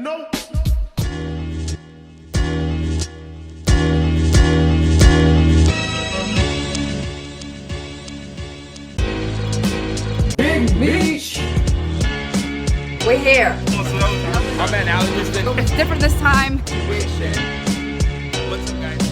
Nope. Big Meech. We're here. I'm at Allen. It's different this time. What's up, guys?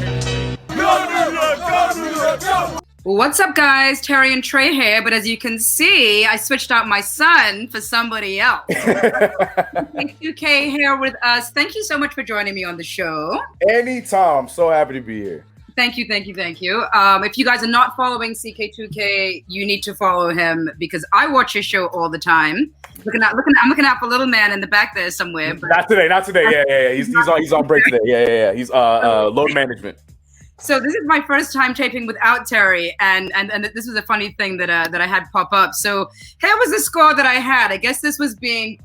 Go! What's up, guys? Terry and Trey here, but as you can see, I switched out my son for somebody else. Ck2k here with us. Thank you so much for joining me on the show. Anytime. So happy to be here. Thank you. If you guys are not following Ck2k, you need to follow him because I watch his show all the time. I'm looking out for little man in the back there somewhere. But Not today. Yeah. He's on break today. Yeah. He's load management. So this is my first time taping without Terry, and this was a funny thing that I had pop up. So here was the score that I had. I guess this was an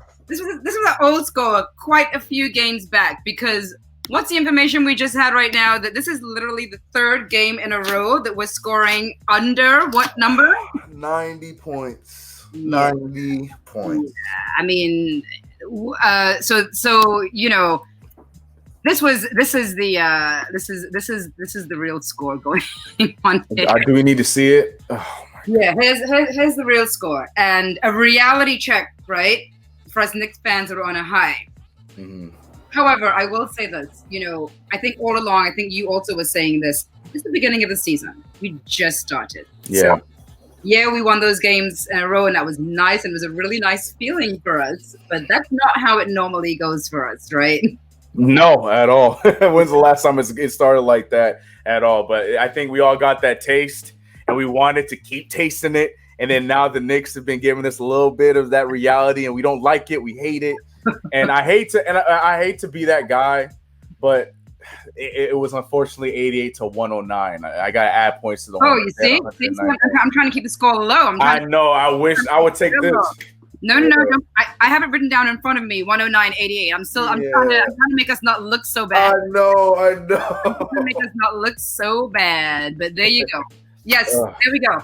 old score, quite a few games back. Because what's the information we just had right now? That this is literally the third game in a row that we're scoring under what number? 90 points. Yeah. 90 points. I mean, so you know. This is the real score going on here. Do we need to see it? Oh my Yeah, here's the real score and a reality check, right? For us Knicks fans that are on a high. Mm-hmm. However, I will say this. You know, I think all along, I think you also were saying this. This is the beginning of the season. We just started. Yeah. So, yeah, we won those games in a row, and that was nice, and it was a really nice feeling for us. But that's not how it normally goes for us, right? No, at all. When's the last time it started like that at all? But I think we all got that taste, and we wanted to keep tasting it. And then now the Knicks have been giving us a little bit of that reality, and we don't like it. We hate it, and I hate to be that guy, but it was unfortunately 88-109. I got to add points to the. Oh, you see, I'm trying to keep the score low. I know. I wish I would take this. No, don't. I have it written down in front of me, 109.88. I'm trying to make us not look so bad. I know. I'm trying to make us not look so bad, but there you go. Yes, there we go.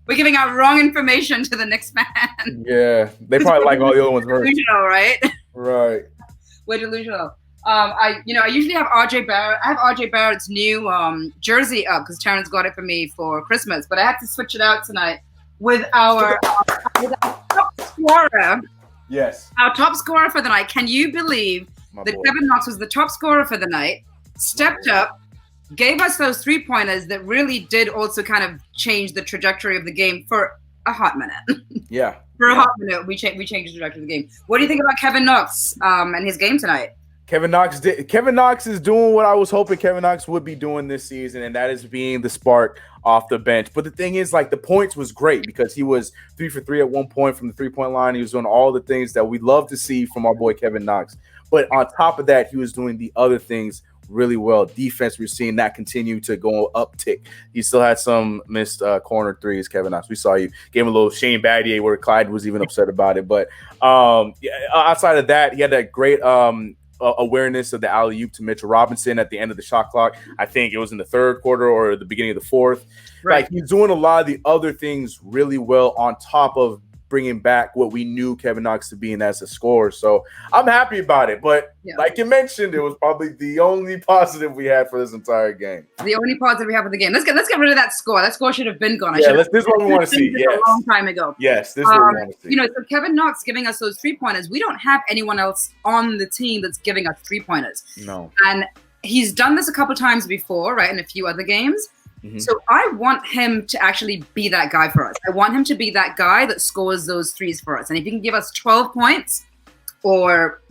We're giving out wrong information to the Knicks fan. Yeah, they probably like all the other ones first. Delusional, right? Right. We're delusional. I usually have RJ Barrett. I have RJ Barrett's new jersey up because Terrence got it for me for Christmas, but I had to switch it out tonight with our top scorer. Yes. Our top scorer for the night. Can you believe that Kevin Knox was the top scorer for the night, stepped up, gave us those 3-pointers that really did also kind of change the trajectory of the game for a hot minute. Yeah. For a hot minute, we changed the trajectory of the game. What do you think about Kevin Knox and his game tonight? Kevin Knox is doing what I was hoping Kevin Knox would be doing this season, and that is being the spark off the bench. But the thing is, like, the points was great because he was 3 for 3 at one point from the 3-point line. He was doing all the things that we love to see from our boy Kevin Knox. But on top of that, he was doing the other things really well. Defense, we're seeing that continue to go uptick. He still had some missed corner threes, Kevin Knox. We saw you gave him a little Shane Battier where Clyde was even upset about it. But outside of that, he had that great awareness of the alley-oop to Mitchell Robinson at the end of the shot clock. I think it was in the third quarter or the beginning of the fourth. Right. Like, he's doing a lot of the other things really well on top of bringing back what we knew Kevin Knox to be in as a scorer. So I'm happy about it. But like you mentioned, it was probably the only positive we had for this entire game. The only positive we have for the game. Let's get rid of that score. That score should have been gone. This is what we want to see. Yes. A long time ago. Yes, this is what we want to see. You know, so Kevin Knox giving us those 3-pointers. We don't have anyone else on the team that's giving us 3-pointers. No. And he's done this a couple times before, right, in a few other games. Mm-hmm. So I want him to actually be that guy for us. I want him to be that guy that scores those threes for us. And if he can give us 12 points or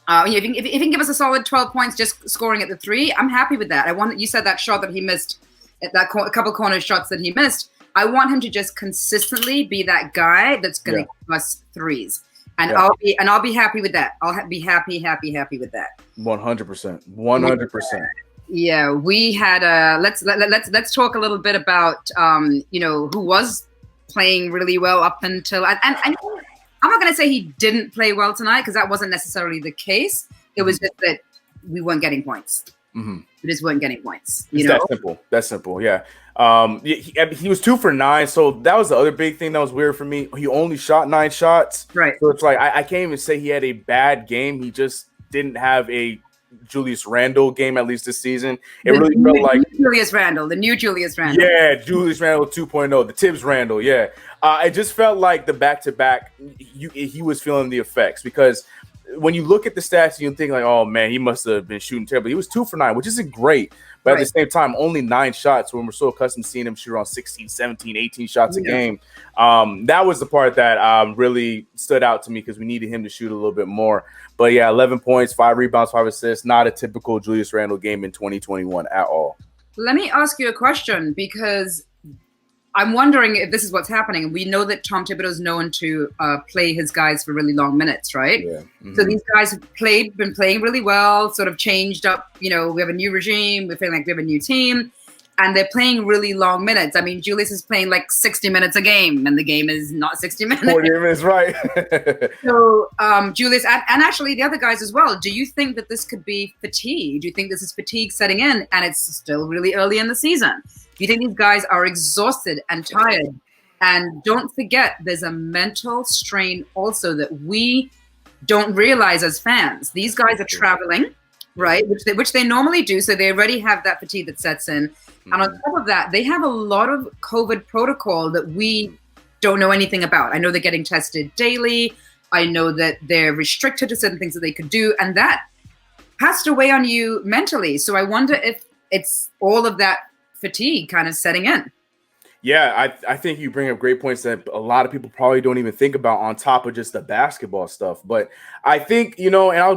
if he can give us a solid 12 points just scoring at the 3, I'm happy with that. You said that shot that he missed, a couple corner shots that he missed. I want him to just consistently be that guy that's going to give us threes. And I'll be happy with that. I'll be happy with that. 100%. 100%. Yeah, we had let's talk a little bit about who was playing really well up until and I'm not going to say he didn't play well tonight because that wasn't necessarily the case. It was just that we weren't getting points. We just weren't getting points. It's that simple. That's simple. Yeah. He was 2 for 9, so that was the other big thing that was weird for me. He only shot 9 shots, right? So it's like I can't even say he had a bad game. He just didn't have a Julius Randle game, at least this season. It really felt like Julius Randle, the new Julius Randle. Yeah, Julius Randle 2.0, the Tibbs Randle. Yeah, it just felt like the back-to-back. He was feeling the effects because when you look at the stats, you think like, oh man, he must have been shooting terrible. He was 2 for 9, which isn't great. But at the same time, only 9 shots when we're so accustomed to seeing him shoot around 16, 17, 18 shots a game. That was the part that really stood out to me because we needed him to shoot a little bit more. But yeah, 11 points, 5 rebounds, 5 assists. Not a typical Julius Randle game in 2021 at all. Let me ask you a question think I'm wondering if this is what's happening. We know that Tom Thibodeau is known to play his guys for really long minutes, right? Yeah. So these guys have been playing really well, sort of changed up. We have a new regime. We're feeling like we have a new team, and they're playing really long minutes. I mean, Julius is playing like 60 minutes a game, and the game is not 60 minutes. 40 minutes, right? So Julius, and actually the other guys as well, do you think that this could be fatigue? Do you think this is fatigue setting in, and it's still really early in the season? Do you think these guys are exhausted and tired? And don't forget, there's a mental strain also that we don't realize as fans. These guys are traveling, right? Which they normally do. So they already have that fatigue that sets in. And on top of that, they have a lot of COVID protocol that we don't know anything about. I know they're getting tested daily. I know that they're restricted to certain things that they could do. And that has to weigh on you mentally. So I wonder if it's all of that fatigue kind of setting in. Yeah, I think you bring up great points that a lot of people probably don't even think about on top of just the basketball stuff. But I think, and I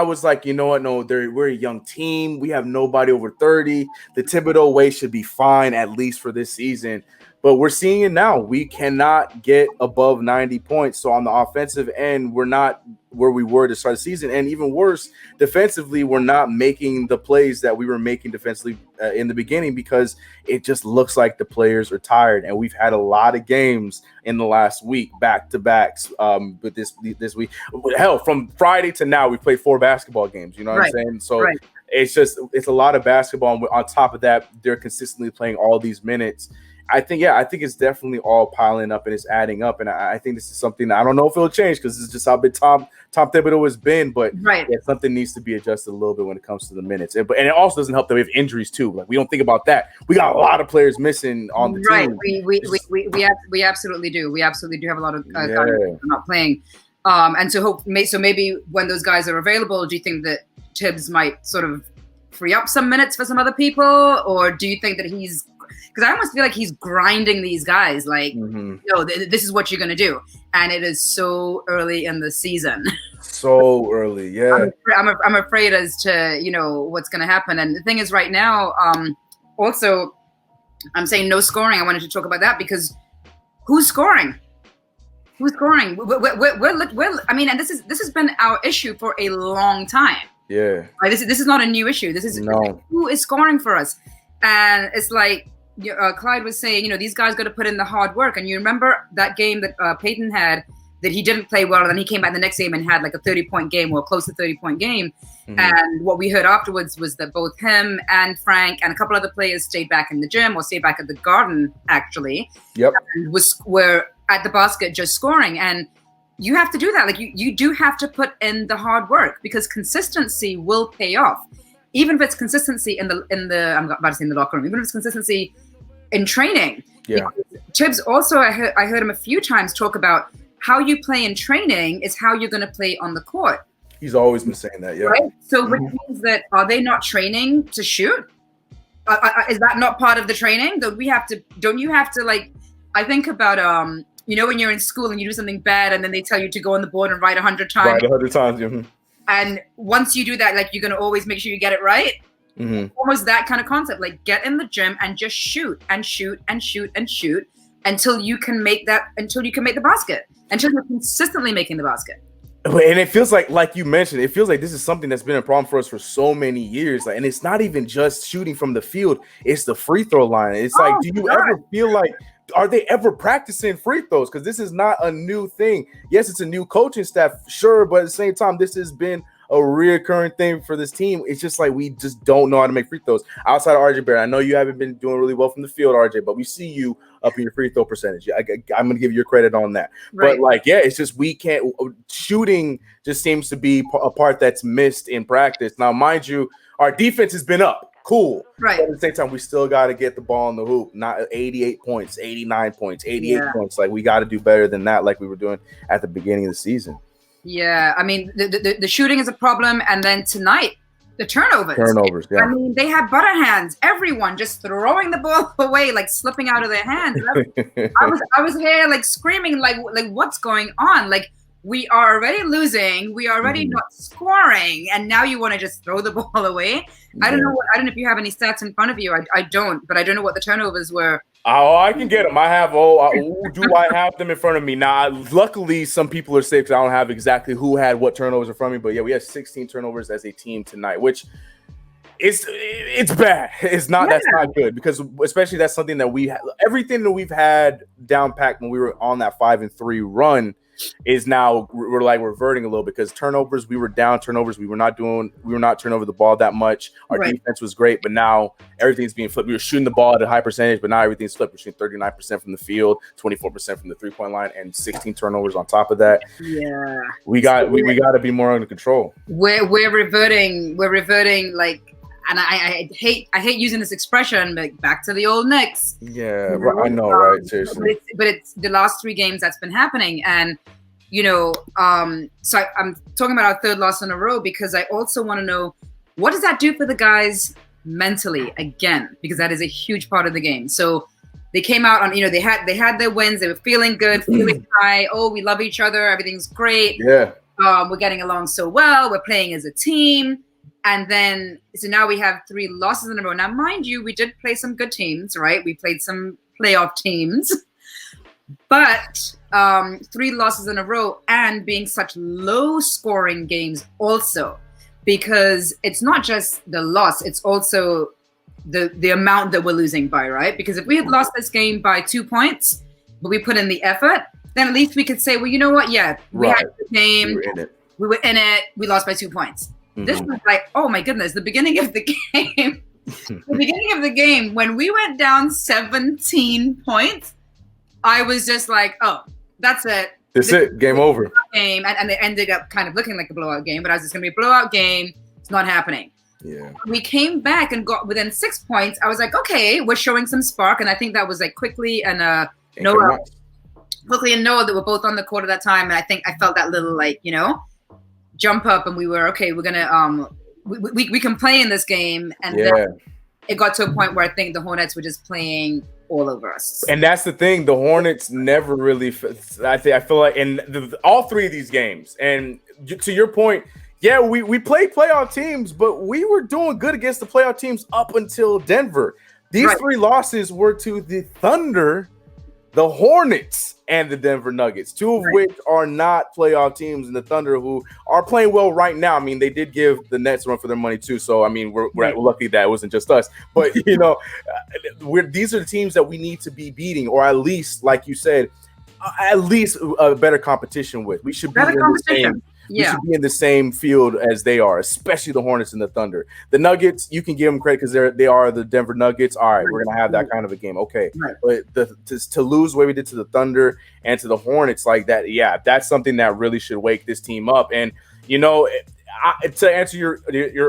was like, you know what? No, we're a young team. We have nobody over 30. The Thibodeau way should be fine, at least for this season. But we're seeing it now. We cannot get above 90 points. So on the offensive end, we're not where we were to start the season. And even worse, defensively, we're not making the plays that we were making defensively in the beginning because it just looks like the players are tired. And we've had a lot of games in the last week, back-to-backs, but this week. Hell, from Friday to now, we played 4 basketball games. You know what I'm saying? So it's a lot of basketball. And on top of that, they're consistently playing all these minutes. I think it's definitely all piling up and it's adding up. And I think this is something that I don't know if it'll change because this is just how big Tom Thibodeau has been. But something needs to be adjusted a little bit when it comes to the minutes. And it also doesn't help that we have injuries too. Like we don't think about that. We got a lot of players missing on the team. We absolutely do. We absolutely do have a lot of guys not playing. And so maybe when those guys are available, do you think that Tibbs might sort of free up some minutes for some other people, or do you think that he's? Because I almost feel like he's grinding these guys like, this is what you're going to do. And it is so early in the season. So early, yeah. I'm afraid as to, what's going to happen. And the thing is right now, also, I'm saying no scoring. I wanted to talk about that because who's scoring? Who's scoring? And this has been our issue for a long time. Yeah. Right? This is not a new issue. This is who is scoring for us. And it's like, Clyde was saying, these guys got to put in the hard work. And you remember that game that Peyton had that he didn't play well. And then he came back the next game and had like a 30-point game or close to 30-point game. Mm-hmm. And what we heard afterwards was that both him and Frank and a couple other players stayed back in the gym or stayed back at the Garden, actually. Yep. And were at the basket just scoring. And you have to do that. Like you do have to put in the hard work because consistency will pay off. Even if it's consistency in the I'm about to say in the locker room, even if it's consistency in training. Yeah. Tibbs also, I heard him a few times talk about how you play in training is how you're going to play on the court. He's always been saying that, yeah. Right? So which means that are they not training to shoot? Is that not part of the training? Don't you have to like? I think about when you're in school and you do something bad and then they tell you to go on the board and write 100 times. Write 100 times. Mm-hmm. And once you do that, like you're going to always make sure you get it right. Mm-hmm. Almost that kind of concept, like get in the gym and just shoot and shoot and shoot and shoot until you can make the basket, until you're consistently making the basket. And it feels like you mentioned, it feels like this is something that's been a problem for us for so many years. And it's not even just shooting from the field, it's the free throw line. It's like, do you ever feel like, are they ever practicing free throws? Because this is not a new thing. Yes, it's a new coaching staff, sure, but at the same time, this has been a reoccurring thing for this team. It's just like we just don't know how to make free throws. Outside of RJ Barrett, I know you haven't been doing really well from the field, RJ, but we see you up in your free throw percentage. I'm going to give you credit on that. Right. But, like, yeah, it's just we can't – shooting just seems to be a part that's missed in practice. Now, mind you, our defense has been up. Cool. Right. But at the same time, we still got to get the ball in the hoop. Not 88 points, 89 points, 88 points. Like, we got to do better than that like we were doing at the beginning of the season. Yeah. I mean, the shooting is a problem. And then tonight, the turnovers. Yeah. I mean, they had butter hands. Everyone just throwing the ball away, like slipping out of their hands. I was here, like, screaming, like what's going on? Like, we are already losing. We are already not scoring, and now you want to just throw the ball away. I don't know if you have any stats in front of you. I don't, but I don't know what the turnovers were. Oh, I can get them. I have. Do I have them in front of me? Now, luckily, some people are safe because I don't have exactly who had what turnovers in front of me. But yeah, we had 16 turnovers as a team tonight, which it's bad. It's not. That's not good because especially that's something that everything that we've had down packed when we were on that 5-3 run. Is now we're like reverting a little because turnovers, we were down turnovers. We were not turning over the ball that much. Our defense was great, but now everything's being flipped. We were shooting the ball at a high percentage, but now everything's flipped. We're shooting 39% from the field, 24% from the 3-point line, and 16 turnovers on top of that. Yeah. We got to be more under control. We're reverting like, and I hate using this expression, but back to the old Knicks. Yeah, I know, right? Seriously. But it's the last 3 games that's been happening. And, so I'm talking about our 3rd loss in a row because I also want to know, what does that do for the guys mentally again? Because that is a huge part of the game. So they came out on, they had their wins. They were feeling good, feeling high. Oh, we love each other. Everything's great. Yeah. We're getting along so well. We're playing as a team. And then, so now we have 3 losses in a row. Now, mind you, we did play some good teams, right? We played some playoff teams. But 3 losses in a row and being such low-scoring games also. Because it's not just the loss, it's also the amount that we're losing by, right? Because if we had lost this game by 2 points, but we put in the effort, then at least we could say, well, you know what? Yeah, we had the game. We were in it. We lost by 2 points. This was like, oh my goodness, the beginning of the game. The beginning of the game, when we went down 17 points, I was just like, oh, that's it. That's it. Game over. Game. And it ended up kind of looking like a blowout game, but I was just going to be a blowout game. It's not happening. Yeah. We came back and got within 6 points. I was like, okay, we're showing some spark. And I think that was like Quickly and Noah. Quickly and Noah that were both on the court at that time. And I think I felt that little like, jump up, and we were okay. We're gonna we can play in this game, and then it got to a point where I think the Hornets were just playing all over us. And that's the thing. The Hornets never really. I feel like in all 3 of these games, and to your point, yeah, we played playoff teams, but we were doing good against the playoff teams up until Denver. These 3 losses were to the Thunder, the Hornets, and the Denver Nuggets, 2 of which are not playoff teams, and the Thunder, who are playing well right now. I mean, they did give the Nets a run for their money too. So, I mean, we're lucky that it wasn't just us. But, these are the teams that we need to be beating, or at least, like you said, at least a better competition with. We should be in the same. We should be in the same field as they are, especially the Hornets and the Thunder. The Nuggets, you can give them credit because they are the Denver Nuggets. All right, we're gonna have that kind of a game, okay. But to lose the way we did to the Thunder and to the Hornets like that, that's something that really should wake this team up. And to answer your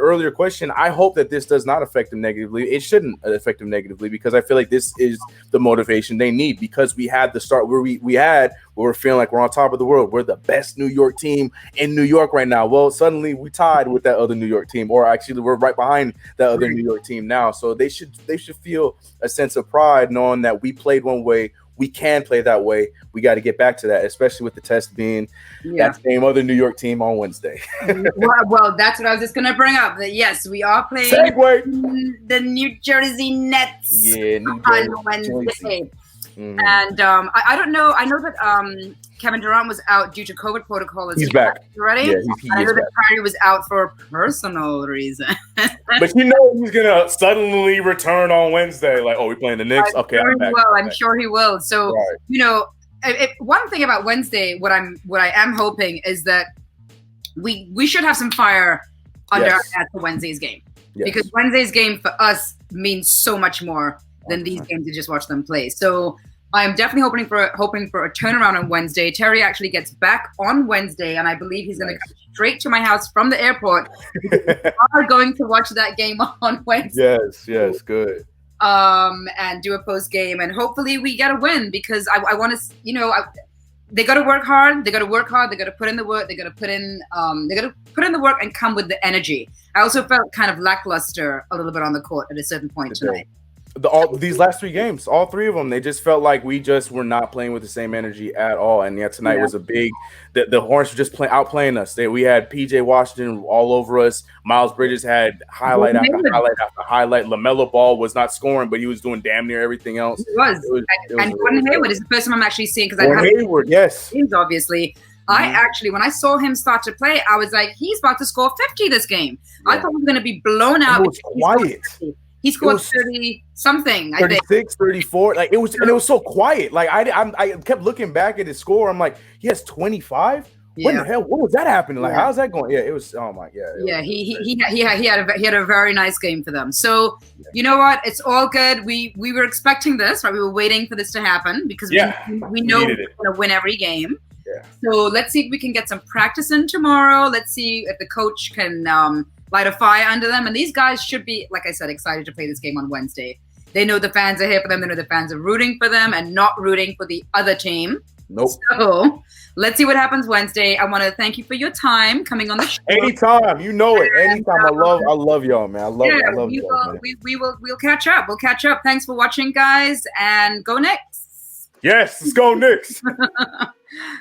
earlier question, I hope that this does not affect them negatively. It shouldn't affect them negatively because I feel like this is the motivation they need because we had the start where we're feeling like we're on top of the world. We're the best New York team in New York right now. Well, suddenly we tied with that other New York team, or actually we're right behind that other New York team now. So they should feel a sense of pride knowing that we played one way. We can play that way. We got to get back to that, especially with the test being that same other New York team on Wednesday. well, that's what I was just going to bring up. That yes, we are playing the New Jersey Nets on Wednesday. Mm-hmm. And I don't know. I know that Kevin Durant was out due to COVID protocol. He's back already. Yeah, I know that Kyrie was out for a personal reason. But he's gonna suddenly return on Wednesday. Like, oh, we're playing the Knicks. Okay, I'm back. I'm sure he will. So one thing about Wednesday, what I am hoping is that we should have some fire under our hats for Wednesday's game. Because Wednesday's game for us means so much more than these games to just watch them play. So I'm definitely hoping for a turnaround on Wednesday. Terry actually gets back on Wednesday, and I believe he's going to come straight to my house from the airport. We are going to watch that game on Wednesday. Yes, good. And do a post game, and hopefully we get a win because I want to, they got to work hard. They got to work hard. They got to put in the work. They got to put in the work and come with the energy. I also felt kind of lackluster a little bit on the court at a certain point tonight. These last 3 games, all 3 of them, they just felt like we just were not playing with the same energy at all. And tonight was a big. The Hornets were just outplaying us. We had PJ Washington all over us. Miles Bridges had highlight after highlight after highlight. LaMelo Ball was not scoring, but he was doing damn near everything else. It was and Gordon Hayward is the first time I'm actually seeing because Hayward, games, obviously. I actually, when I saw him start to play, I was like, he's about to score 50 this game. I thought he was going to be blown out. It was quiet. He scored 30-something, 36, 34. Like it was so quiet. Like I kept looking back at his score. I'm like, he has 25. What the hell? What was that happening? Like, how's that going? Yeah, it was. Oh my, He had a very nice game for them. So you know what? It's all good. We were expecting this, right? We were waiting for this to happen because we know we're going to win every game. Yeah. So let's see if we can get some practice in tomorrow. Let's see if the coach can light a fire under them. And these guys should be, like I said, excited to play this game on Wednesday. They know the fans are here for them. They know the fans are rooting for them and not rooting for the other team. Nope. So let's see what happens Wednesday. I want to thank you for your time coming on the show. Anytime, you know it. Anytime. I love y'all, man. I love y'all. Man. We'll catch up. We'll catch up. Thanks for watching, guys, and go Knicks. Yes, let's go Knicks.